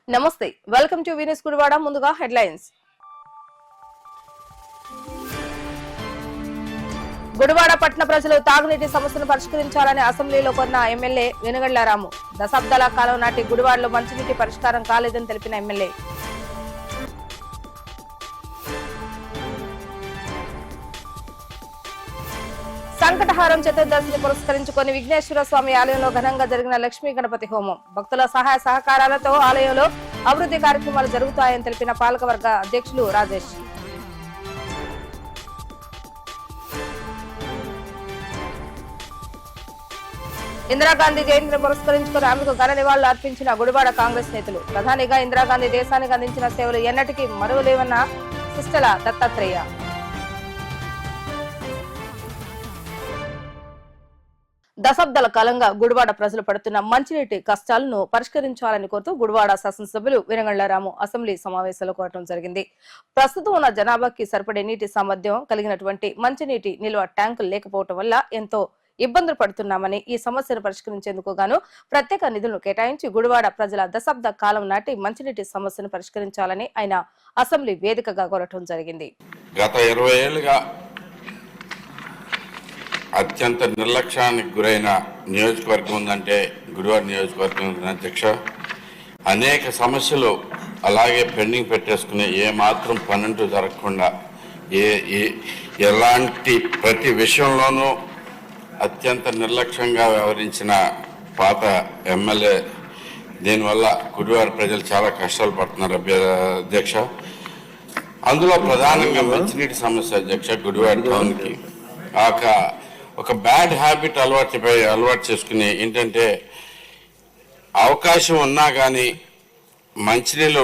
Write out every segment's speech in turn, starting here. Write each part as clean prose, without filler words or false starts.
నమస్తే, welcome to Vini's Gudivada. ముందుగా headlines. Gudivada పట్టణ ప్రజలు తాగునీటి సమస్యను పరిష్కరించాలని అసెంబ్లీలో కోరిన ఎమ్మెల్యే వెనుగళ్ల రాము. దశాబ్దాల కాలం నాటి గుడివాడలో మంచినీటి పరిష్కారం కాలేదని తెలిపిన ఎమ్మెల్యే. సంకటహారం చతుర్దశిని పురస్కరించుకొని విఘ్నేశ్వర స్వామి ఆలయంలో ఘనంగా జరిగిన లక్ష్మీ గణపతి హోమం. భక్తుల సహాయ సహకారాలతో ఆలయంలో అభివృద్ధి కార్యక్రమాలు జరుగుతాయని తెలిపిన పాలకవర్గ అధ్యక్షులు రాజేష్. ఇందిరాగాంధీ జయంతిని పురస్కరించుకుని ఆమెకు ఘన నివాళులు అర్పించిన గుడివాడ కాంగ్రెస్ నేతలు. ప్రధానిగా ఇందిరాగాంధీ దేశానికి అందించిన సేవలు ఎన్నటికీ మరువలేవన్న సిస్టల దత్తాత్రేయ. దశాబ్దాల కాలంగా గుడివాడ ప్రజలు పడుతున్న మంచినీటి కష్టాలను పరిష్కరించాలని కోరుతూ గుడివాడ శాసనసభ్యులు వెనుగళ్ల రాము అసెంబ్లీ సమావేశంలో కోరటం జరిగింది. ప్రస్తుతం ఉన్న జనాభాకి సరిపడే నీటి సామర్థ్యం కలిగినటువంటి మంచినీటి నిల్వ ట్యాంకులు లేకపోవడం వల్ల ఎంతో ఇబ్బందులు పడుతున్నామని, ఈ సమస్యను పరిష్కరించేందుకు గాను ప్రత్యేక నిధులను కేటాయించి గుడివాడ ప్రజల దశాబ్ద కాలం నాటి మంచినీటి సమస్యను పరిష్కరించాలని ఆయన అసెంబ్లీ వేదికగా కోరటం జరిగింది. గత 20 ఏళ్లుగా అత్యంత నిర్లక్ష్యానికి గురైన నియోజకవర్గం ఉందంటే గుడివాడ నియోజకవర్గం అధ్యక్ష. అనేక సమస్యలు అలాగే పెండింగ్ పెట్టేసుకుని ఏమాత్రం పనంటూ జరగకుండా ఎలాంటి ప్రతి విషయంలోనూ అత్యంత నిర్లక్ష్యంగా వ్యవహరించిన పాత ఎమ్మెల్యే. దీనివల్ల గుడివాడ ప్రజలు చాలా కష్టాలు పడుతున్నారు అధ్యక్ష. అందులో ప్రధానంగా మంచినీటి సమస్య అధ్యక్ష. గుడివాడ టౌన్కి ఒక బ్యాడ్ హ్యాబిట్ అలవాటు చేసుకుని ఏంటంటే అవకాశం ఉన్నా కానీ మంచినీళ్ళు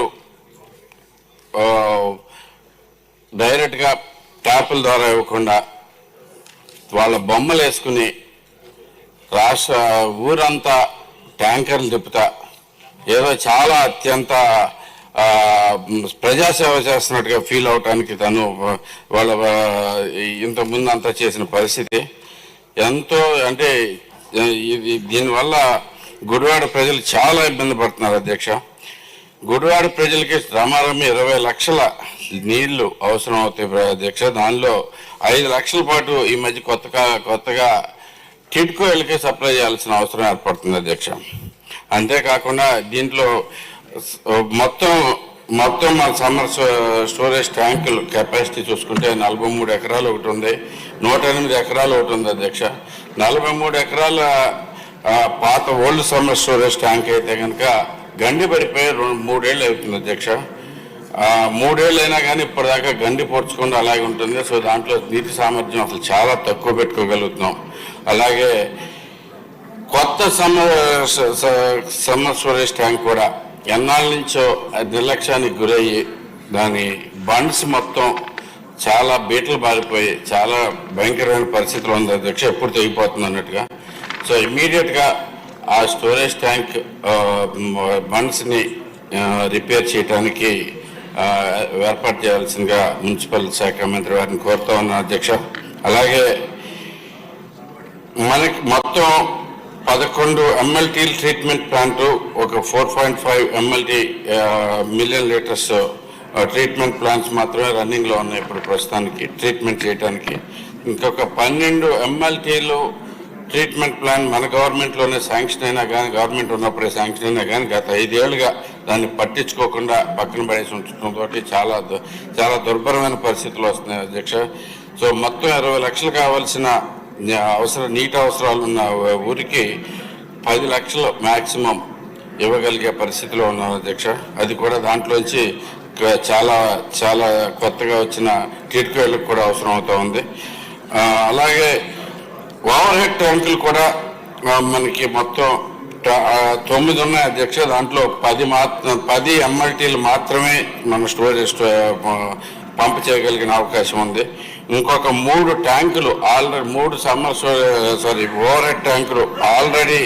డైరెక్ట్గా ట్యాపుల ద్వారా ఇవ్వకుండా వాళ్ళ బొమ్మలు వేసుకుని ఊరంతా ట్యాంకర్లు తిప్పుతా ఏదో చాలా అత్యంత ప్రజాసేవ చేస్తున్నట్టుగా ఫీల్ అవటానికి తను వాళ్ళ ఇంతకుముందు అంతా చేసిన పరిస్థితి ఎంతో అంటే దీనివల్ల గుడివాడ ప్రజలు చాలా ఇబ్బంది పడుతున్నారు అధ్యక్ష. గుడివాడ ప్రజలకి రమారమి 20 లక్షల నీళ్లు అవసరం అవుతాయి అధ్యక్ష. దానిలో 5 లక్షల పాటు ఈ మధ్య కొత్తగా టిడ్కో ఇళ్ళకి సప్లై చేయాల్సిన అవసరం ఏర్పడుతుంది అధ్యక్ష. అంతేకాకుండా దీంట్లో మొత్తం మన సమ్మర్ స్టోరేజ్ ట్యాంకులు కెపాసిటీ చూసుకుంటే 43 ఎకరాలు ఒకటి ఉంది, 108 ఎకరాలు ఒకటి ఉంది అధ్యక్ష. 43 ఎకరాల పాత ఓల్డ్ సమ్మర్ స్టోరేజ్ ట్యాంక్ అయితే కనుక గండి పడిపోయి 3 ఏళ్ళు అవుతుంది అధ్యక్ష. 3 ఏళ్ళు అయినా కానీ ఇప్పటిదాకా గండి పొడుచుకుండా అలాగే ఉంటుంది. సో దాంట్లో నీటి సామర్థ్యం అసలు చాలా తక్కువ పెట్టుకోగలుగుతున్నాం. అలాగే కొత్త సమ్మర్ స్టోరేజ్ ట్యాంక్ కూడా ఎన్నాళ్ళ నుంచో నిర్లక్ష్యానికి గురయ్యి దాని బండ్స్ మొత్తం చాలా బీటలు బారిపోయి చాలా భయంకరమైన పరిస్థితులు ఉంది అధ్యక్ష. ఎప్పుడు తెగిపోతుంది అన్నట్టుగా. సో ఇమ్మీడియట్గా ఆ స్టోరేజ్ ట్యాంక్ బండ్స్ని రిపేర్ చేయడానికి ఏర్పాటు చేయాల్సిందిగా మున్సిపల్ శాఖ మంత్రి వారిని కోరుతా ఉన్నాను అధ్యక్ష. అలాగే మనకి మొత్తం 11 MLT ట్రీట్మెంట్ ప్లాంట్, ఒక 4.5 MLT million litres treatment plants మాత్రమే రన్నింగ్లో ఉన్నాయి ఇప్పుడు ప్రస్తుతానికి ట్రీట్మెంట్ చేయడానికి. ఇంకొక 12 MLTలు ట్రీట్మెంట్ ప్లాన్ మన గవర్నమెంట్లోనే శాంక్షన్ అయినా కానీ, గవర్నమెంట్ ఉన్నప్పుడే శాంక్షన్ అయినా కానీ గత 5 ఏళ్ళుగా దాన్ని పట్టించుకోకుండా పక్కన పడేసి ఉంచడంతో చాలా దుర్భరమైన పరిస్థితులు వస్తున్నాయి అధ్యక్ష. సో మొత్తం 20 లక్షలు కావాల్సిన నీటి అవసరాలు ఉన్న ఊరికి 10 లక్షలు మ్యాక్సిమం ఇవ్వగలిగే పరిస్థితిలో ఉన్నాం అధ్యక్ష. అది కూడా దాంట్లోంచి చాలా కొత్తగా వచ్చిన టిడ్కోలకు కూడా అవసరం అవుతూ ఉంది. అలాగే ఓవర్ హెడ్ ట్యాంకులు కూడా మనకి మొత్తం 9 ఉన్నాయి అధ్యక్ష. దాంట్లో 10 MLTలు మాత్రమే మన స్టోరేజ్ పంప్ చేయగలిగిన అవకాశం ఉంది. ఇంకొక 3 ట్యాంకులు ఆల్రెడీ 3 ఓవర్ హెడ్ ట్యాంకులు ఆల్రెడీ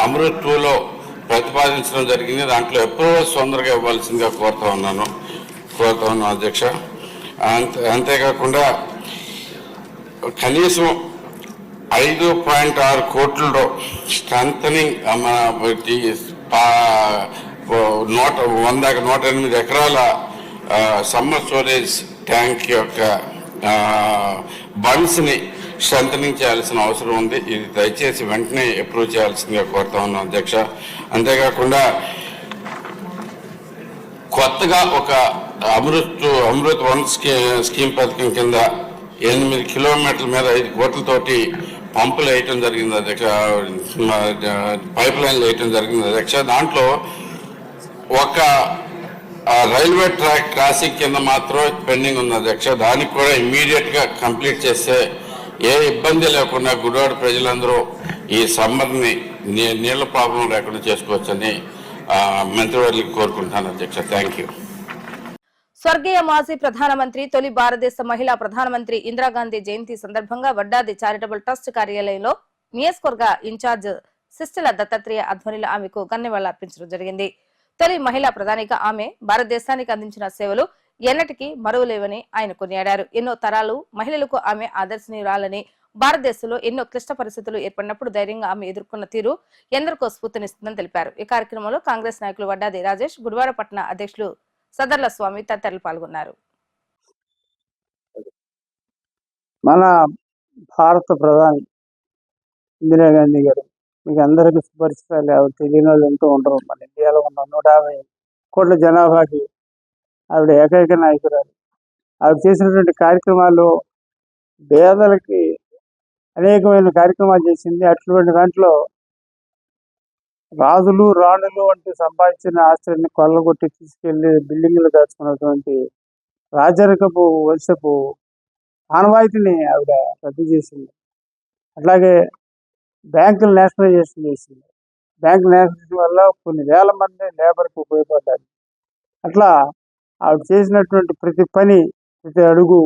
అమృత్ 2లో ప్రతిపాదించడం జరిగింది. దాంట్లో అప్రూవల్స్ తొందరగా ఇవ్వాల్సిందిగా కోరుతా ఉన్నాను అధ్యక్ష. అంతేకాకుండా కనీసం 5.6 కోట్లలో స్ట్రెంథనింగ్ 108 ఎకరాల సమ్మర్ స్టోరేజ్ ట్యాంక్ యొక్క బండ్స్ని స్ట్రెంథనింగ్ చేయాల్సిన అవసరం ఉంది. ఇది దయచేసి వెంటనే అప్రూవ్ చేయాల్సిందిగా కోరుతా ఉన్నాం అధ్యక్ష. అంతేకాకుండా కొత్తగా ఒక అమృత్ 1 స్కీమ్ పథకం కింద 8 కిలోమీటర్ల మీద 5 కోట్లతోటి పంపులు వేయటం జరిగింది అధ్యక్ష, పైప్ లైన్లు వేయటం జరిగింది అధ్యక్ష. దాంట్లో ఒక రైల్వే ట్రాక్ క్రాసింగ్ కింద మాత్రం పెండింగ్ ఉంది అధ్యక్ష. దానికి కూడా ఇమ్మీడియట్గా కంప్లీట్ చేస్తే ఏ ఇబ్బంది లేకుండా గుడివాడ ప్రజలందరూ ఈ సమ్మర్ని నీళ్ళ ప్రాబ్లం లేకుండా చేసుకోవచ్చని మంత్రివర్యులకు కోరుకుంటున్నాను అధ్యక్ష. Thank you. స్వర్గీయ మాజీ ప్రధానమంత్రి, తొలి భారతదేశ మహిళా ప్రధానమంత్రి ఇందిరాగాంధీ జయంతి సందర్భంగా వడ్డాది చారిటబుల్ ట్రస్ట్ కార్యాలయంలో నియోజకవర్గ ఇన్ఛార్జ్ సిస్టల దత్తాత్రేయ ఆధ్వర్యంలో ఆమెకు ఘననివాళులర్పించడం జరిగింది. తొలి మహిళా ప్రధానిగా ఆమె భారతదేశానికి అందించిన సేవలు ఎన్నటికీ మరువలేవని ఆయన కొనియాడారు. ఎన్నో తరాలు మహిళలకు ఆమె ఆదర్శనీయురాలని, భారతదేశంలో ఎన్నో క్లిష్ట పరిస్థితులు ఏర్పడినప్పుడు ధైర్యంగా ఆమె ఎదుర్కొన్న తీరు ఎందరికో స్ఫూర్తినిస్తుందని తెలిపారు. ఈ కార్యక్రమంలో కాంగ్రెస్ నాయకులు వడ్డాది రాజేష్, గుడివాడ పట్టణ అధ్యక్షులు సదర్ల స్వామి తదితరులు పాల్గొన్నారు. మన భారత ప్రధాని ఇందిరాగాంధీ గారు మీకు అందరికీ సుపరిచితాలు, ఆవిడ తెలియని వాళ్ళు ఎంతో ఉండరు. మన ఇండియాలో ఉన్న 150 కోట్ల జనాభాకి ఆవిడ ఏకైక నాయకురాలు. ఆవిడ చేసినటువంటి కార్యక్రమాలు పేదలకి అనేకమైన కార్యక్రమాలు చేసింది. అటువంటి దాంట్లో రాజులు రాణులు వంటి సంపాదించిన ఆస్తులని కొల్లగొట్టి తీసుకెళ్లి బిల్డింగ్లు దాచుకున్నటువంటి రాజరికపు వంశపు ఆనవాయితీని ఆవిడ రద్దు చేసింది. అట్లాగే బ్యాంకులు నేషనలైజేషన్ చేసింది. బ్యాంకు నేషనలైజేషన్ వల్ల కొన్ని వేల మంది లేబర్కి ఉపయోగపడ్డారు. అట్లా ఆవిడ చేసినటువంటి ప్రతి పని, ప్రతి అడుగు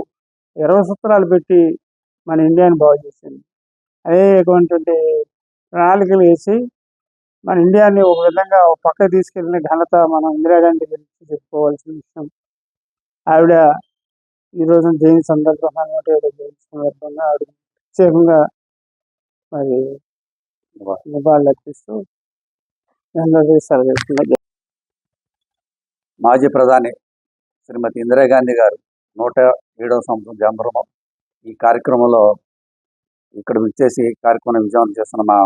20 సూత్రాలు పెట్టి మన ఇండియాని బాగు చేసింది. అనేకమైనటువంటి ప్రణాళికలు వేసి మన ఇండియాని ఒక విధంగా ఒక పక్క తీసుకెళ్ళిన ఘనత మనం ఇందిరాగాంధీ గురించి చెప్పుకోవాల్సిన విషయం. ఆవిడ ఈరోజు జయంతి సందర్భంగా 107వ జయంతి సందర్భంగా ఆవిడ ప్రత్యేకంగా మరి నివాళులు అర్పిస్తూ సెలవు. మాజీ ప్రధాని శ్రీమతి ఇందిరాగాంధీ గారు 107వ సంవత్సరం జన్మదినం. ఈ కార్యక్రమంలో ఇక్కడ విచ్చేసి కార్యక్రమం విజయవంతం చేస్తున్న మా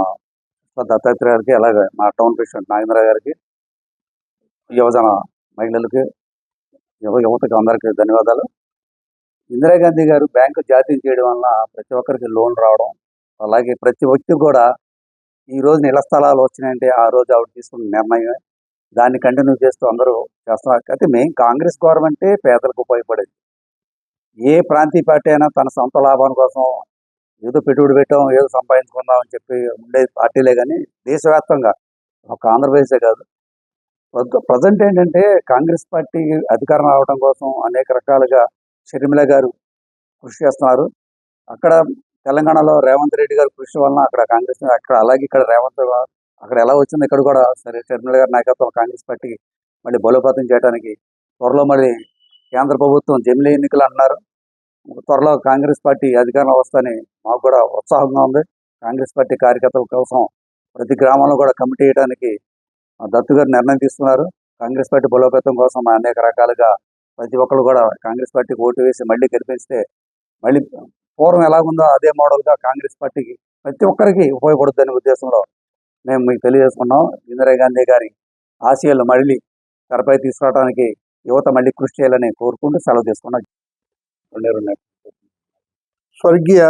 దత్తాత్రేయ గారికి, అలాగే మా టౌన్ ప్రెసిడెంట్ నాగేంద్ర గారికి, యువజన మహిళలకి, యువతకి అందరికీ ధన్యవాదాలు. ఇందిరాగాంధీ గారు బ్యాంకు జాతీయం చేయడం వలన ప్రతి ఒక్కరికి లోన్ రావడం, అలాగే ప్రతి వ్యక్తి కూడా ఈ రోజు ఇళ్ల స్థలాలు వచ్చినాయంటే ఆ రోజు ఆవిడ తీసుకున్న నిర్ణయం. దాన్ని కంటిన్యూ చేస్తూ అందరూ చేస్తున్నారు. అయితే మెయిన్ కాంగ్రెస్ గవర్నమెంటే పేదలకు ఉపయోగపడేది. ఏ ప్రాంతీయ పార్టీ అయినా తన సొంత లాభం కోసం ఏదో పెట్టుబడి పెట్టాం, ఏదో సంపాదించుకుందాం అని చెప్పి ఉండే పార్టీలే కానీ దేశవ్యాప్తంగా ఒక ఆంధ్రప్రదేశే కాదు, ప్రజెంట్ ఏంటంటే కాంగ్రెస్ పార్టీ అధికారం రావడం కోసం అనేక రకాలుగా షర్మిల గారు కృషి చేస్తున్నారు. అక్కడ తెలంగాణలో రేవంత్ రెడ్డి గారు కృషి వలన అక్కడ కాంగ్రెస్, అక్కడ అలాగే ఇక్కడ రేవంత్ అక్కడ ఎలా వచ్చింది ఇక్కడ కూడా సరే షర్మిల గారి నాయకత్వం కాంగ్రెస్ పార్టీ మళ్ళీ బలోపేతం చేయడానికి త్వరలో మళ్ళీ కేంద్ర ప్రభుత్వం జమిలీ ఎన్నికలు అంటున్నారు. త్వరలో కాంగ్రెస్ పార్టీ అధికారంలో వస్తని మాకు కూడా ఉత్సాహంగా ఉంది. కాంగ్రెస్ పార్టీ కార్యకర్తల కోసం ప్రతి గ్రామంలో కూడా కమిటీ వేయడానికి దత్తు గారు నిర్ణయం తీసుకున్నారు. కాంగ్రెస్ పార్టీ బలోపేతం కోసం అనేక రకాలుగా ప్రతి ఒక్కరు కూడా కాంగ్రెస్ పార్టీకి ఓటు వేసి మళ్ళీ గెలిపిస్తే మళ్ళీ పూర్వం ఎలాగుందో అదే మోడల్గా కాంగ్రెస్ పార్టీకి ప్రతి ఒక్కరికి ఉపయోగపడుతుందనే ఉద్దేశంలో మేము మీకు తెలియజేసుకున్నాం. ఇందిరాగాంధీ గారి ఆశయాలు మళ్ళీ తెరపై తీసుకురావడానికి యువత మళ్ళీ కృషి చేయాలని కోరుకుంటూ సెలవు తీసుకున్నాం. స్వర్గీయ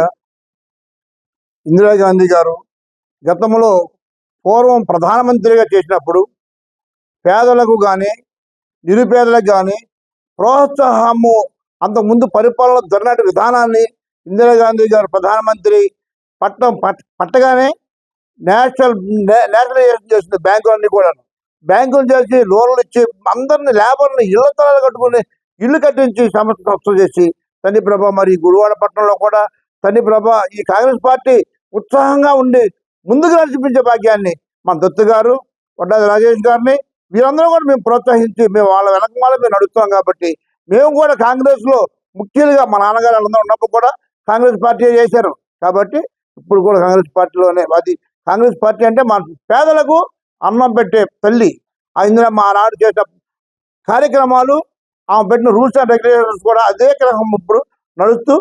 ఇందిరాగాంధీ గారు గతంలో పూర్వం ప్రధానమంత్రిగా చేసినప్పుడు పేదలకు కానీ నిరుపేదలకు కానీ ప్రోత్సాహము, అంతకుముందు పరిపాలన ధోరణి విధానాన్ని ఇందిరాగాంధీ గారు ప్రధానమంత్రి పట్టగానే నేషనలైజేషన్ చేసింది. బ్యాంకులన్నీ కూడా బ్యాంకులు చేసి లోన్లు ఇచ్చి అందరిని లేబర్ని ఇళ్ల స్థలాలు కట్టుకుని ఇల్లు కట్టించి సంస్థ చేసి తనిప్రభ, మరి గుడివాడ పట్టణంలో కూడా తనిప్రభ ఈ కాంగ్రెస్ పార్టీ ఉత్సాహంగా ఉండి ముందుకు నడిపించే భాగ్యాన్ని మన దత్తు గారు, వడ్డాది రాజేష్ గారిని వీరందరూ కూడా మేము ప్రోత్సహించి మేము వాళ్ళ వెనకమాల మేము నడుస్తున్నాం. కాబట్టి మేము కూడా కాంగ్రెస్లో ముఖ్యంగా మా నాన్నగారు అందరూ ఉన్నప్పుడు కూడా కాంగ్రెస్ పార్టీ చేశారు. కాబట్టి ఇప్పుడు కూడా కాంగ్రెస్ పార్టీలోనే అది కాంగ్రెస్ పార్టీ అంటే మన పేదలకు అన్నం పెట్టే తల్లి. ఇందులో మా నాడు చేసిన కార్యక్రమాలు ఆమె పెట్టిన రూల్స్ అండ్ రెగ్యులేషన్స్ కూడా అదే క్రమం ఇప్పుడు నడుస్తూ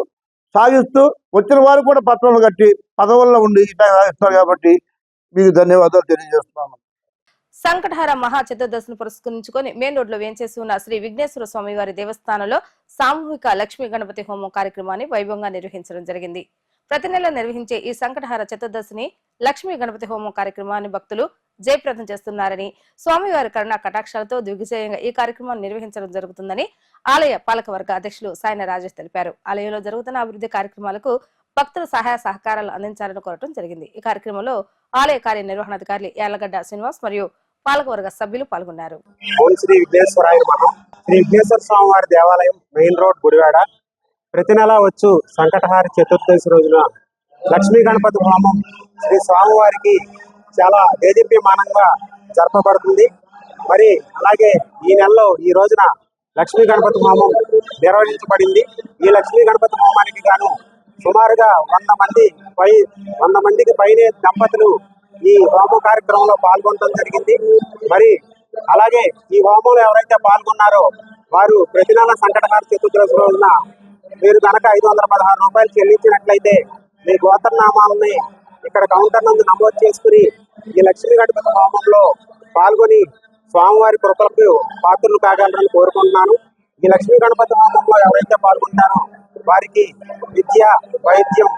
సాగిస్తూ వచ్చిన వారు కూడా పత్రాలు కట్టి పదవుల్లో ఉండి ఇట్లా ఇస్తారు కాబట్టి మీకు ధన్యవాదాలు తెలియజేస్తున్నాను. సంకటహార మహా చతుర్దశిని పురస్కరించుకొని మెయిన్ రోడ్ లో వేంచేసి ఉన్న శ్రీ విఘ్నేశ్వర స్వామి వారి దేవస్థానంలో సామూహిక లక్ష్మీ గణపతి హోమం కార్యక్రమాన్ని వైభవంగా నిర్వహించడం జరిగింది. ప్రతి నెల నిర్వహించే ఈ సంకటహార చతుర్దశిని లక్ష్మీ గణపతి హోమం కార్యక్రమాన్ని భక్తులు జయప్రదం చేస్తున్నారని, స్వామివారి కరుణా కటాక్షాలతో దిగ్విజయంగా ఈ కార్యక్రమాన్ని నిర్వహించడం జరుగుతుందని ఆలయ పాలకవర్గ అధ్యక్షులు సాయన రాజేష్ తెలిపారు. ఆలయంలో జరుగుతున్న అభివృద్ధి కార్యక్రమాలకు భక్తులు సహాయ సహకారాలు అందించాలని కోరటం జరిగింది. ఈ కార్యక్రమంలో ఆలయ కార్యనిర్వహణాధికారి యాలగడ్డ శ్రీనివాస్ మరియు పాలకవర్గ సభ్యులు పాల్గొన్నారు. ఓం శ్రీ విఘ్నేశ్వరాయ నమః. శ్రీ విఘ్నేశ్వర స్వామి వారి దేవాలయం మెయిన్ రోడ్ గుడివాడ. ప్రతి నెల వచ్చు సంకటహార చతుర్దశి రోజున లక్ష్మీ గణపతి హోమం శ్రీ స్వామివారికి చాలా దేదీప్యమానంగా జరపబడుతుంది. మరి అలాగే ఈ నెలలో ఈ రోజున లక్ష్మీ గణపతి హోమం నిర్వహించబడింది. ఈ లక్ష్మీ గణపతి హోమానికి గాను సుమారుగా 100 మందికి పైనే దంపతులు ఈ హోమ కార్యక్రమంలో పాల్గొనడం జరిగింది. మరి అలాగే ఈ హోమంలో ఎవరైతే పాల్గొన్నారో వారు ప్రతి నెల సంకటహార చతుర్దశి రోజున మీరు కనుక 516 రూపాయలు చెల్లించినట్లయితే మీ గోత్రనామాలని ఇక్కడ కౌంటర్ నందు నమోదు చేసుకుని ఈ లక్ష్మీ గణపతి హోమంలో పాల్గొని స్వామివారి కృపలకు పాత్రలు కాగలరని కోరుకుంటున్నాను. ఈ లక్ష్మీ గణపతి హోమంలో ఎవరైతే పాల్గొంటారో వారికి విద్య, వైద్యం,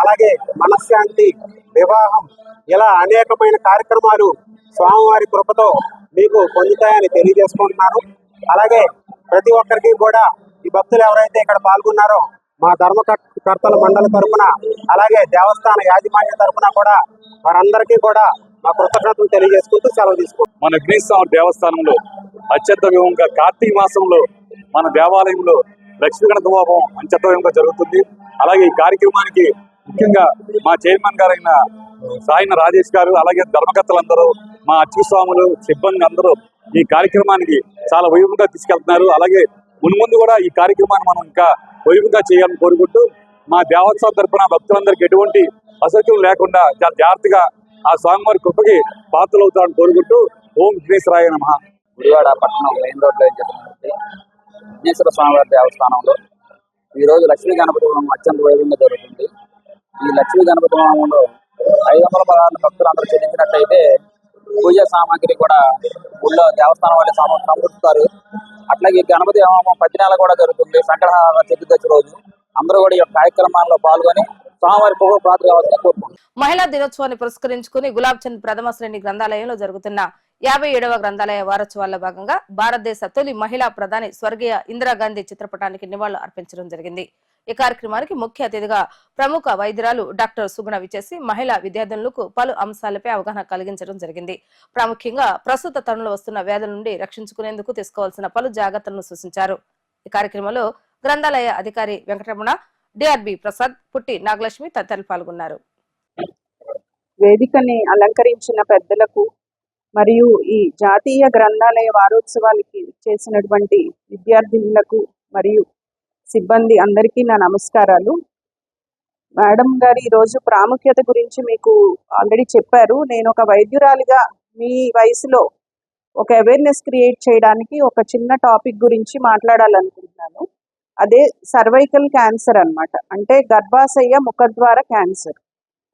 అలాగే మనశ్శాంతి, వివాహం ఇలా అనేకమైన కార్యక్రమాలు స్వామివారి కృపతో మీకు పొందుతాయని తెలియజేసుకుంటున్నాను. అలాగే ప్రతి ఒక్కరికి కూడా ఈ భక్తులు ఎవరైతే ఇక్కడ పాల్గొన్నారో మా ధర్మకర్తల మండలి తరఫున అలాగే దేవస్థాన యాజమాన్య తరఫున కూడా వారందరికీ కూడా మా కృతజ్ఞతలు తెలియజేసుకుంటూ సెలవు తీసుకుంటాం. మన విఘ్నేశ్వర దేవస్థానంలో అత్యంత వైభవంగా కార్తీక మాసంలో మన దేవాలయంలో లక్ష్మీ గణపతి హోమం అత్యంత వైభవంగా జరుగుతుంది. అలాగే ఈ కార్యక్రమానికి ముఖ్యంగా మా చైర్మన్ గారైన సాయన రాజేష్ గారు, అలాగే ధర్మకర్తలందరూ, మా అర్చకస్వాములు, సిబ్బంది అందరూ ఈ కార్యక్రమానికి చాలా వైభవంగా తీసుకెళ్తున్నారు. అలాగే మున్ముందు కూడా ఈ కార్యక్రమాన్ని మనం ఇంకా వైభవంగా చేయాలని కోరుకుంటూ మా దేవోత్సవం తరఫున భక్తులందరికీ ఎటువంటి అసౌక్యం లేకుండా చాలా జాగ్రత్తగా ఆ స్వామివారి కృపకి పాత్రలు అవుతారని కోరుకుంటూ ఓం విఘ్నేశ్వరాయ నమః. గుడివాడ పట్టణం మెయిన్ రోడ్లో విఘ్నేశ్వర స్వామివారి దేవస్థానంలో ఈరోజు లక్ష్మీ గణపతి హోమం అత్యంత వైభవంగా జరుగుతుంది. ఈ లక్ష్మీ గణపతి హోమంలో 516 భక్తులు అందరూ చెల్లించినట్లయితే పూజా సామాగ్రి కూడా ఊళ్ళో దేవస్థానం వాళ్ళు సమకూరుస్తారు. అట్లాగే గణపతి హోమం 10 నెలలు కూడా జరుగుతుంది. సంకటహార చతుర్దశి రోజు అందరూ కూడా ఈ కార్యక్రమాల్లో పాల్గొని స్వామివారి పాత్ర కావాలని కోరుకుంటున్నారు. మహిళా దినోత్సవాన్ని పురస్కరించుకుని గులాబ్ చంద్ ప్రథమ శ్రేణి గ్రంథాలయంలో జరుగుతున్న 57వ గ్రంథాలయ వారోత్సవాల్లో భాగంగా భారతదేశ తొలి మహిళా ప్రధాని స్వర్గీయ ఇందిరాగాంధీ చిత్రపటానికి నివాళులు అర్పించడం జరిగింది. ఈ కార్యక్రమానికి ముఖ్య అతిథిగా ప్రముఖ వైద్యురాలు డాక్టర్ సుగుణ విచేసి మహిళా విద్యార్థులకు పలు అంశాలపై అవగాహన కలిగించడం జరిగింది. ప్రాముఖ్యంగా ప్రస్తుత తరుణంలో వస్తున్న వ్యాధుల నుండి రక్షించుకునేందుకు తీసుకోవాల్సిన పలు జాగ్రత్తలను సూచించారు. ఈ కార్యక్రమంలో గ్రంథాలయ అధికారి వెంకటరమణ, డిఆర్బి ప్రసాద్, పుట్టి నాగలక్ష్మి తదితరులు పాల్గొన్నారు. వేదికని అలంకరించిన పెద్దలకు మరియు ఈ జాతీయ గ్రంథాలయ వారోత్సవాలకి చేసినటువంటి విద్యార్థినులకు మరియు సిబ్బంది అందరికీ నా నమస్కారాలు. మేడం గారు ఈరోజు ప్రాముఖ్యత గురించి మీకు ఆల్రెడీ చెప్పారు. నేను ఒక వైద్యురాలిగా మీ వయసులో ఒక అవేర్నెస్ క్రియేట్ చేయడానికి ఒక చిన్న టాపిక్ గురించి మాట్లాడాలనుకుంటున్నాను. అదే సర్వైకల్ క్యాన్సర్ అన్నమాట. అంటే గర్భాశయ ముఖద్వార క్యాన్సర్.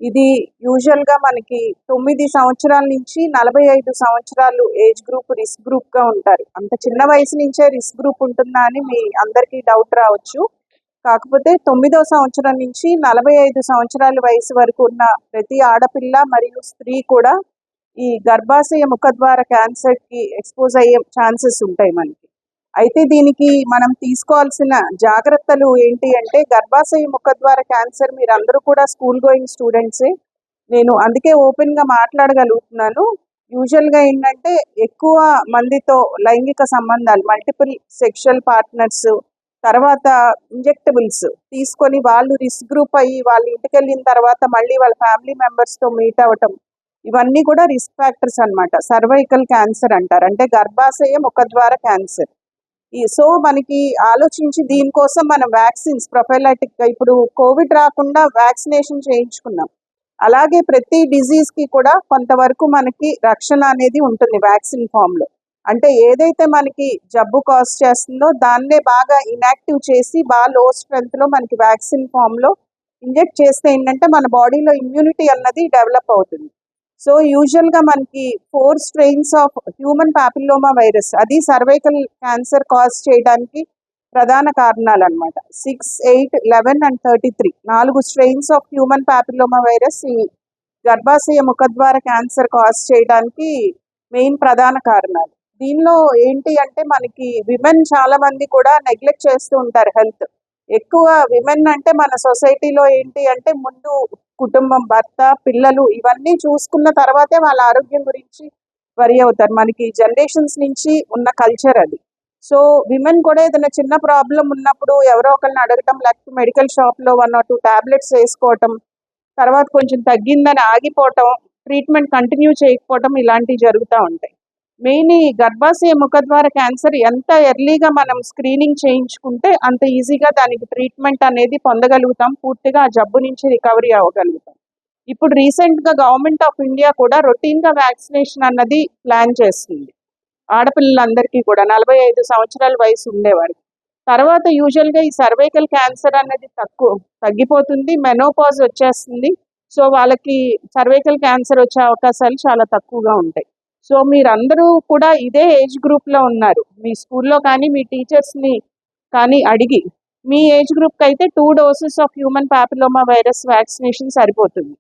ఇది యూజువల్గా మనకి 9 సంవత్సరాల నుంచి 45 సంవత్సరాలు ఏజ్ గ్రూప్ రిస్క్ గ్రూప్గా ఉంటారు. అంత చిన్న వయసు నుంచే రిస్క్ గ్రూప్ ఉంటుందా అని మీ అందరికీ డౌట్ రావచ్చు. కాకపోతే 9వ సంవత్సరం నుంచి 45 సంవత్సరాల వయసు వరకు ఉన్న ప్రతి ఆడపిల్ల మరియు స్త్రీ కూడా ఈ గర్భాశయ ముఖద్వార క్యాన్సర్కి ఎక్స్పోజ్ అయ్యే ఛాన్సెస్ ఉంటాయి మనకి. అయితే దీనికి మనం తీసుకోవాల్సిన జాగ్రత్తలు ఏంటి అంటే, గర్భాశయ ముఖద్వార క్యాన్సర్ మీరు అందరూ కూడా స్కూల్ గోయింగ్ స్టూడెంట్సే. నేను అందుకే ఓపెన్గా మాట్లాడగలుగుతున్నాను. యూజువల్గా ఏంటంటే ఎక్కువ మందితో లైంగిక సంబంధాలు, మల్టిపుల్ సెక్షువల్ పార్ట్నర్స్, తర్వాత ఇంజెక్టబుల్స్ తీసుకొని వాళ్ళు రిస్క్ గ్రూప్ అయ్యి వాళ్ళ ఇంటికి వెళ్ళిన తర్వాత మళ్ళీ వాళ్ళ ఫ్యామిలీ మెంబర్స్తో మీట్ అవ్వటం, ఇవన్నీ కూడా రిస్క్ ఫ్యాక్టర్స్ అన్నమాట. సర్వైకల్ క్యాన్సర్ అంటారు, అంటే గర్భాశయ ముఖద్వార క్యాన్సర్. సో మనకి ఆలోచించి దీనికోసం మనం వ్యాక్సిన్స్ ప్రొఫైలాటిక్గా ఇప్పుడు కోవిడ్ రాకుండా వ్యాక్సినేషన్ చేయించుకున్నాం. అలాగే ప్రతి డిజీజ్ కి కూడా కొంతవరకు మనకి రక్షణ అనేది ఉంటుంది వ్యాక్సిన్ ఫామ్ లో. అంటే ఏదైతే మనకి జబ్బు కాజ్ చేస్తుందో దాన్నే బాగా ఇనాక్టివ్ చేసి బాగా లో స్ట్రెంత్ లో మనకి వ్యాక్సిన్ ఫామ్ లో ఇంజెక్ట్ చేస్తే ఏంటంటే మన బాడీలో ఇమ్యూనిటీ అన్నది డెవలప్ అవుతుంది. సో యూజువల్ గా మనకి 4 strains of human papilloma virus, అది సర్వైకల్ క్యాన్సర్ కాజ్ చేయడానికి ప్రధాన కారణాలు అనమాట. 6, 8, 11 and 33 4 strains of human papilloma virus ఈ గర్భాశయ ముఖద్వార క్యాన్సర్ కాజ్ చేయడానికి మెయిన్ ప్రధాన కారణాలు. దీనిలో ఏంటి అంటే మనకి విమెన్ చాలా మంది కూడా నెగ్లెక్ట్ చేస్తూ ఉంటారు హెల్త్. ఎక్కువ విమెన్ అంటే మన సొసైటీలో ఏంటి అంటే ముందు కుటుంబం, భర్త, పిల్లలు ఇవన్నీ చూసుకున్న తర్వాతే వాళ్ళ ఆరోగ్యం గురించి వరి అవుతారు. మనకి జనరేషన్స్ నుంచి ఉన్న కల్చర్ అది. సో విమెన్ కూడా ఏదైనా చిన్న ప్రాబ్లం ఉన్నప్పుడు ఎవరో ఒకరిని అడగటం, లేకపోతే మెడికల్ షాప్లో 1 or 2 టాబ్లెట్స్ వేసుకోవటం, తర్వాత కొంచెం తగ్గిందని ఆగిపోవటం, ట్రీట్మెంట్ కంటిన్యూ చేయకపోవటం ఇలాంటివి జరుగుతూ ఉంటాయి. మెయిన్ ఈ గర్భాశయ ముఖద్వార క్యాన్సర్ ఎంత ఎర్లీగా మనం స్క్రీనింగ్ చేయించుకుంటే అంత ఈజీగా దానికి ట్రీట్మెంట్ అనేది పొందగలుగుతాం, పూర్తిగా ఆ జబ్బు నుంచి రికవరీ అవ్వగలుగుతాం. ఇప్పుడు రీసెంట్గా గవర్నమెంట్ ఆఫ్ ఇండియా కూడా రొటీన్గా వ్యాక్సినేషన్ అన్నది ప్లాన్ చేస్తుంది ఆడపిల్లలందరికీ కూడా 45 సంవత్సరాల వయసు ఉండేవారికి. తర్వాత యూజువల్గా ఈ సర్వైకల్ క్యాన్సర్ అనేది తగ్గిపోతుంది, మెనోపాజ్ వచ్చేస్తుంది. సో వాళ్ళకి సర్వైకల్ క్యాన్సర్ వచ్చే అవకాశాలు చాలా తక్కువగా ఉంటాయి. సో మీరందరూ కూడా ఇదే ఏజ్ గ్రూప్లో ఉన్నారు. మీ స్కూల్లో కానీ మీ టీచర్స్ని కానీ అడిగి మీ ఏజ్ గ్రూప్కి అయితే 2 doses of human papilloma virus vaccination సరిపోతుంది.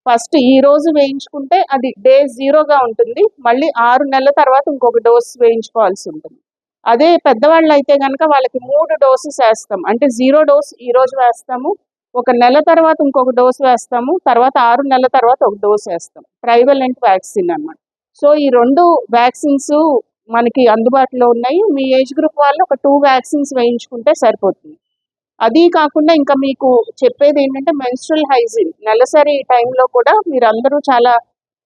ఫస్ట్ ఈ రోజు వేయించుకుంటే అది డే 0గా ఉంటుంది, మళ్ళీ 6 నెలల తర్వాత ఇంకొక డోస్ వేయించుకోవాల్సి ఉంటుంది. అదే పెద్దవాళ్ళు అయితే కనుక వాళ్ళకి 3 డోసెస్ వేస్తాం. అంటే 0 డోస్ ఈ రోజు వేస్తాము, 1 నెల తర్వాత ఇంకొక డోస్ వేస్తాము, తర్వాత 6 నెలల తర్వాత ఒక డోస్ వేస్తాం. ట్రైవలెంట్ వ్యాక్సిన్ అన్నమాట. సో ఈ 2 వ్యాక్సిన్స్ మనకి అందుబాటులో ఉన్నాయి. మీ ఏజ్ గ్రూప్ వాళ్ళు ఒక 2 వ్యాక్సిన్స్ వేయించుకుంటే సరిపోతుంది. అది కాకుండా ఇంకా మీకు చెప్పేది ఏంటంటే మెన్స్ట్రల్ హైజీన్, నెలసరి టైంలో కూడా మీరందరూ చాలా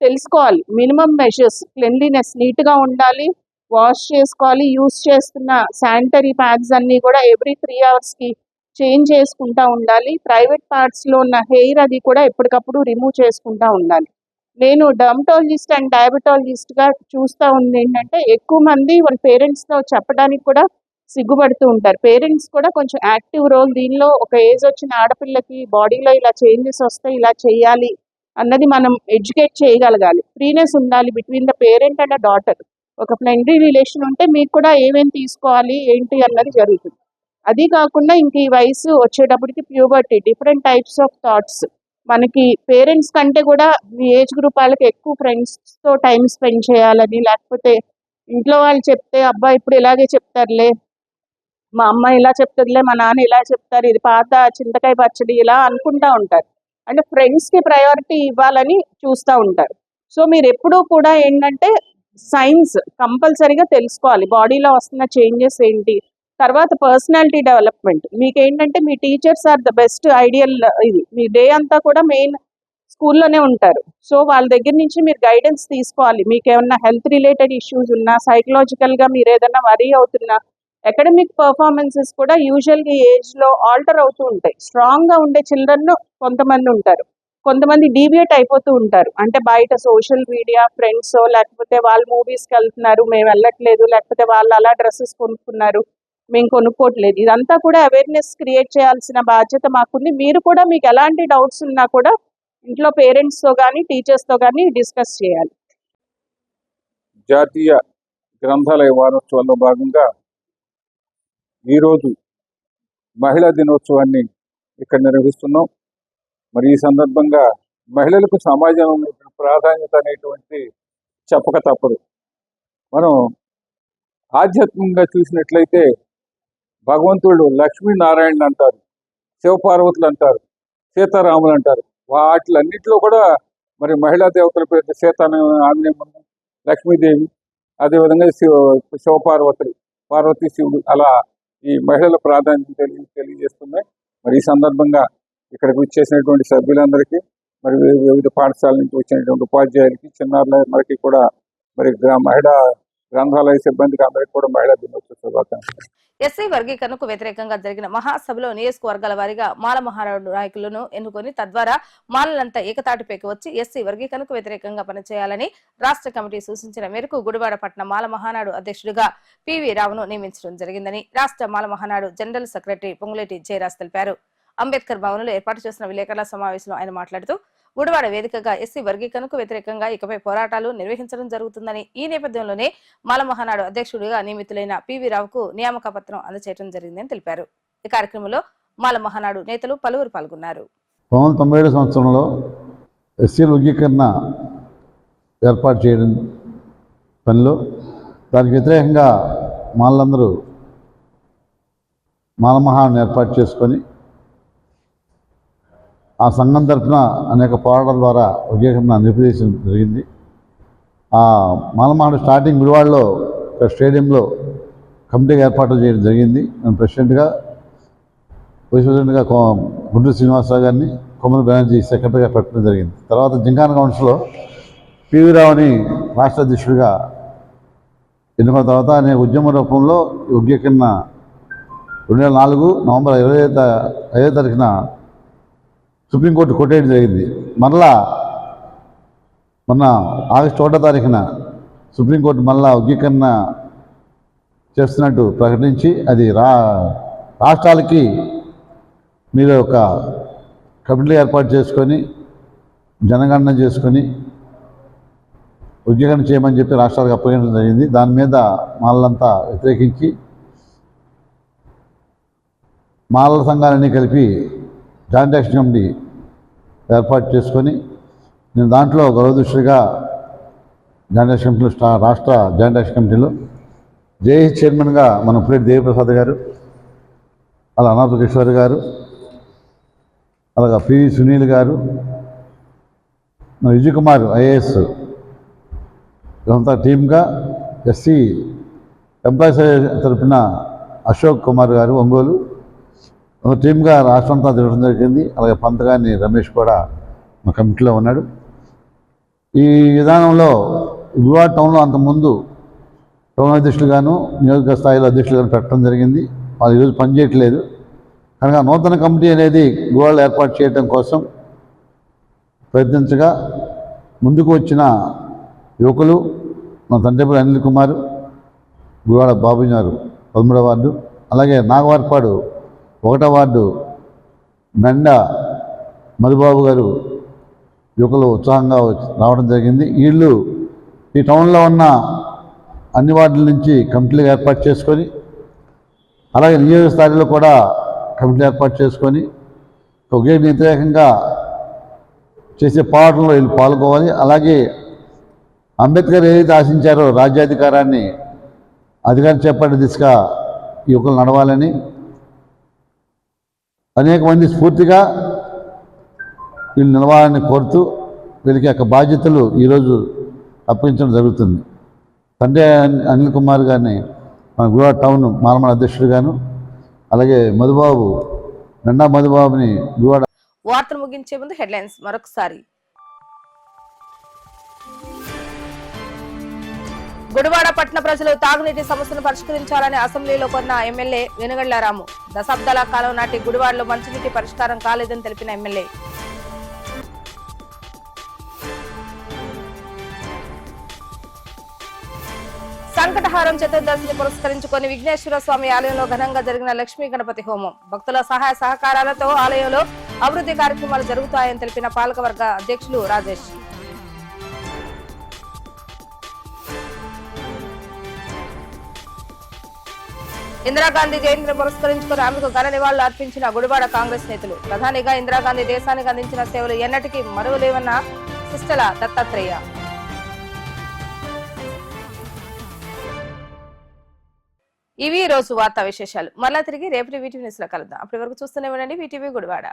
తెలుసుకోవాలి. మినిమం మెజర్స్, క్లెన్లీనెస్, నీట్గా ఉండాలి, వాష్ చేసుకోవాలి, యూస్ చేస్తున్న శానిటరీ ప్యాడ్స్ అన్నీ కూడా ఎవ్రీ 3 అవర్స్కి చేంజ్ చేసుకుంటూ ఉండాలి. ప్రైవేట్ పార్ట్స్లో ఉన్న హెయిర్ అది కూడా ఎప్పటికప్పుడు రిమూవ్ చేసుకుంటూ ఉండాలి. నేను డర్మటాలజిస్ట్ అండ్ డయాబెటాలజిస్ట్గా చూస్తూ ఉంది ఏంటంటే ఎక్కువ మంది వాళ్ళ పేరెంట్స్తో చెప్పడానికి కూడా సిగ్గుపడుతూ ఉంటారు. పేరెంట్స్ కూడా కొంచెం యాక్టివ్ రోల్ దీనిలో, ఒక ఏజ్ వచ్చిన ఆడపిల్లకి బాడీలో ఇలా చేంజెస్ వస్తాయి, ఇలా చేయాలి అన్నది మనం ఎడ్యుకేట్ చేయగలగాలి. ఫ్రీనెస్ ఉండాలి between the parent and the daughter. ఒక ఫ్రెండ్లీ రిలేషన్ ఉంటే మీకు కూడా ఏమేమి తీసుకోవాలి ఏంటి అన్నది జరుగుతుంది. అది కాకుండా ఇంక ఈ వయసు వచ్చేటప్పటికి puberty, different types of thoughts. మనకి పేరెంట్స్ కంటే కూడా మీ ఏజ్ గ్రూప్ వాళ్ళకి ఎక్కువ ఫ్రెండ్స్తో టైం స్పెండ్ చేయాలని, లేకపోతే ఇంట్లో వాళ్ళు చెప్తే అబ్బా ఇప్పుడు ఇలాగే చెప్తారులే, మా అమ్మ ఇలా చెప్తుందిలే, మా నాన్న ఇలా చెప్తారు, ఇది పాత చింతకాయ పచ్చడి, ఇలా అనుకుంటా ఉంటారు. అంటే ఫ్రెండ్స్కి ప్రయారిటీ ఇవ్వాలని చూస్తూ ఉంటారు. సో మీరు ఎప్పుడూ కూడా ఏంటంటే సైన్స్ కంపల్సరీగా తెలుసుకోవాలి, బాడీలో వస్తున్న చేంజెస్ ఏంటి. తర్వాత పర్సనాలిటీ డెవలప్మెంట్, మీకు ఏంటంటే మీ teachers are the best ideal. ఇది మీ డే అంతా కూడా మెయిన్ స్కూల్లోనే ఉంటారు. సో వాళ్ళ దగ్గర నుంచి మీరు గైడెన్స్ తీసుకోవాలి. మీకు ఏమన్నా హెల్త్ రిలేటెడ్ ఇష్యూస్ ఉన్నా, సైకలాజికల్గా మీరు ఏదైనా వరీ అవుతున్నా, అకాడమిక్ పర్ఫార్మెన్సెస్ కూడా యూజువల్గా ఏజ్లో ఆల్టర్ అవుతూ ఉంటాయి. స్ట్రాంగ్గా ఉండే చిల్డ్రన్ కొంతమంది ఉంటారు, కొంతమంది డీవియేట్ అయిపోతూ ఉంటారు. అంటే బయట సోషల్ మీడియా, ఫ్రెండ్స్, లేకపోతే వాళ్ళు మూవీస్కి వెళ్తున్నారు మేము వెళ్ళట్లేదు, లేకపోతే వాళ్ళు అలా డ్రెస్సెస్ కొనుక్కున్నారు మేము కొనుక్కోవట్లేదు. ఇదంతా కూడా అవేర్నెస్ క్రియేట్ చేయాల్సిన బాధ్యత మాకుంది. మీరు కూడా మీకు ఎలాంటి డౌట్స్ ఉన్నా కూడా ఇంట్లో పేరెంట్స్తో కానీ టీచర్స్తో కానీ డిస్కస్ చేయాలి. జాతీయ గ్రంథాలయ వారోత్సవాల్లో భాగంగా ఈరోజు మహిళా దినోత్సవాన్ని ఇక్కడ నిర్వహిస్తున్నాం. మరి ఈ సందర్భంగా మహిళలకు సమాజంలో ఉన్నటువంటి ప్రాధాన్యత అనేటువంటి చెప్పక తప్పదు. మనం ఆధ్యాత్మికంగా చూసినట్లయితే భగవంతుడు లక్ష్మీనారాయణ అంటారు, శివపార్వతులు అంటారు, సీతారాములు అంటారు. వాటిలన్నింటిలో కూడా మరి మహిళా దేవతల పేరు ఆంజనేయ, లక్ష్మీదేవి, అదేవిధంగా శివపార్వతులు, పార్వతీ శివుడు, అలా ఈ మహిళల ప్రాధాన్యత తెలియజేస్తున్నాయి. మరి ఈ సందర్భంగా ఇక్కడికి వచ్చేసినటువంటి సభ్యులందరికీ, మరి వివిధ పాఠశాల నుంచి వచ్చినటువంటి ఉపాధ్యాయులకి, చిన్నారులందరికీ కూడా మరి మహిళా గ్రంథాలయ సిబ్బందికి అందరికీ కూడా మహిళా దినోత్సవ శుభాకాంక్షలు. ఎస్సీ వర్గీకరణకు వ్యతిరేకంగా జరిగిన మహాసభలో నియోజకవర్గాల వారీగా మాల మహానాడు నాయకులను ఎన్నుకొని తద్వారా మాలలంతా ఏకతాటిపైకి వచ్చి ఎస్సీ వర్గీకరణకు వ్యతిరేకంగా పనిచేయాలని రాష్ట్ర కమిటీ సూచించిన మేరకు గుడివాడ పట్టణ మాల మహానాడు అధ్యక్షుడిగా పివి రావును నియమించడం జరిగిందని రాష్ట్ర మాల మహానాడు జనరల్ సెక్రటరీ పొంగులేటి జయరాజ్ తెలిపారు. అంబేద్కర్ భవన్లో ఏర్పాటు చేసిన విలేకరుల సమావేశంలో ఆయన మాట్లాడుతూ గుడివాడ వేదికగా ఎస్సీ వర్గీకరణకు వ్యతిరేకంగా ఇకపై పోరాటాలు నిర్వహించడం జరుగుతుందని ఈ నేపథ్యంలోనే మాల మహానాడు అధ్యక్షుడిగా నియమితులైన పివి రావుకు నియామక పత్రం అందజేయడం జరిగిందని తెలిపారు. ఈ కార్యక్రమంలో మాల మహానాడు నేతలు పలువురు పాల్గొన్నారు. 1997 సంవత్సరంలో ఎస్సీ వర్గీకరణ ఏర్పాటు చేయడం పనిలో దానికి వ్యతిరేకంగా మాలందరూ మాల మహానాడు ఏర్పాటు చేసుకొని ఆ సంఘం తరఫున అనేక పోరాటాల ద్వారా వర్గీకరణ నిలిపివేయడం జరిగింది. ఆ మాలమహానాడు స్టార్టింగ్ గుడివాడలో స్టేడియంలో కమిటీ ఏర్పాటు చేయడం జరిగింది. నేను ప్రెసిడెంట్గా, వైస్ ప్రెసిడెంట్గా గుంటూరు శ్రీనివాసరావు గారిని, కొమ్మల బెనర్జీ సెక్రటరీగా పెట్టడం జరిగింది. తర్వాత జింకానా కౌన్సిల్లో పివి రావుని రాష్ట్ర అధ్యక్షుడిగా ఎన్నుకున్న తర్వాత అనే ఉద్యమ రూపంలో వర్గీకరణ 2004 నవంబర్ 25వ తారీఖున సుప్రీంకోర్టు కొట్టేయడం జరిగింది. మరలా మొన్న ఆగస్టు 1వ తారీఖున సుప్రీంకోర్టు మళ్ళా వర్గీకరణ చేస్తున్నట్టు ప్రకటించి అది రాష్ట్రాలకి మీరు ఒక కమిటీ ఏర్పాటు చేసుకొని జనగణన చేసుకొని వర్గీకరణ చేయమని చెప్పి రాష్ట్రాలకు అప్పగించడం జరిగింది. దాని మీద మాలంతా వ్యతిరేకించి మాలల సంఘాలన్నీ కలిపి జాయింట్ యాక్షన్ కమిటీ ఏర్పాటు చేసుకొని నేను దాంట్లో గౌరవదృష్టిగా జాయింట్ యాక్షన్ కమిటీలో రాష్ట్ర జాయింట్ యాక్షన్ కమిటీలో జేఏసీ చైర్మన్గా మన ప్లేట్ దేవిప్రసాద్ గారు, అలా అనాథ కిషోర్ గారు, అలాగా పివి సునీల్ గారు, విజయ్ కుమార్ ఐఏఎస్ ఇదంతా టీమ్గా, ఎస్సీ ఎంప్లాయీస్ తరఫున అశోక్ కుమార్ గారు ఒంగోలు ఒక టీమ్గా రాష్ట్రం అంతా తిరగడం జరిగింది. అలాగే పంతగాని రమేష్ కూడా మా కమిటీలో ఉన్నాడు. ఈ విధానంలో గుడివాడ టౌన్లో అంతకుముందు టౌన్ అధ్యక్షులుగాను నియోజక స్థాయిలో అధ్యక్షులుగాను పెట్టడం జరిగింది. వాళ్ళు ఈరోజు పనిచేయట్లేదు కనుక నూతన కమిటీ అనేది గుడివాడలో ఏర్పాటు చేయడం కోసం ప్రయత్నించగా ముందుకు వచ్చిన యువకులు మా తండ్రిపల్లి అనిల్ కుమార్, గుడివాడ బాబు గారు 13వ వార్డు, అలాగే నాగవార్పాడు 1వ వార్డు మెండ మధుబాబు గారు యువకులు ఉత్సాహంగా రావడం జరిగింది. వీళ్ళు ఈ టౌన్లో ఉన్న అన్ని వార్డుల నుంచి కమిటీలు ఏర్పాటు చేసుకొని అలాగే నియోజక స్థాయిలో కూడా కమిటీలు ఏర్పాటు చేసుకొని ఒకే వ్యతిరేకంగా చేసే పోరాటంలో వీళ్ళు పాల్గొవాలి. అలాగే అంబేద్కర్ ఏదైతే ఆశించారో రాజ్యాధికారాన్ని అధికారం చేపట్టే దిశగా యువకులు నడవాలని అనేక మంది స్ఫూర్తిగా వీళ్ళు నిలవాలని కోరుతూ వీళ్ళకి యొక్క బాధ్యతలు ఈరోజు అప్పగించడం జరుగుతుంది. తండ్రి అనిల్ కుమార్ గారిని మన గుడివాడ టౌన్ మాలమహానాడు అధ్యక్షుడిగాను, అలాగే మధుబాబు మెండా మధుబాబుని గుడివాడ. వార్తలు ముగించే ముందు హెడ్లైన్స్ మరొకసారి. గుడివాడ పట్టణ ప్రజలు తాగునీటి సమస్యను పరిష్కరించాలని అసెంబ్లీలో కొన్న ఎమ్మెల్యే వెనుగళ్ల రాము. దశాబ్దాల కాలం నాటి గుడివాడలో మంచినీటి పరిష్కారం కాలేదని తెలిపిన ఎమ్మెల్యే. సంకటహారం చతుర్దశిని పురస్కరించుకొని విఘ్నేశ్వర స్వామి ఆలయంలో ఘనంగా జరిగిన లక్ష్మీ గణపతి హోమం. భక్తుల సహాయ సహకారాలతో ఆలయంలో అభివృద్ధి కార్యక్రమాలు జరుగుతాయని తెలిపిన పాలకవర్గ అధ్యక్షులు రాజేష్. ఇందిరాగాంధీ జయంతిని పురస్కరించుకుని ఆమెకు ఘన నివాళులు అర్పించిన గుడివాడ కాంగ్రెస్ నేతలు. ప్రధానిగా ఇందిరాగాంధీ దేశానికి అందించిన సేవలు ఎన్నటికీ మరువలేవన్న సిస్టల దత్తాత్రేయ. ఇవి ఈ రోజు వార్తా విశేషాలు. మళ్ళా తిరిగి రేపటి వీటీవీ న్యూస్ లో కలుద్దాం. అప్పటి వరకు చూస్తూనే ఉండండి వీటీవీ గుడివాడ.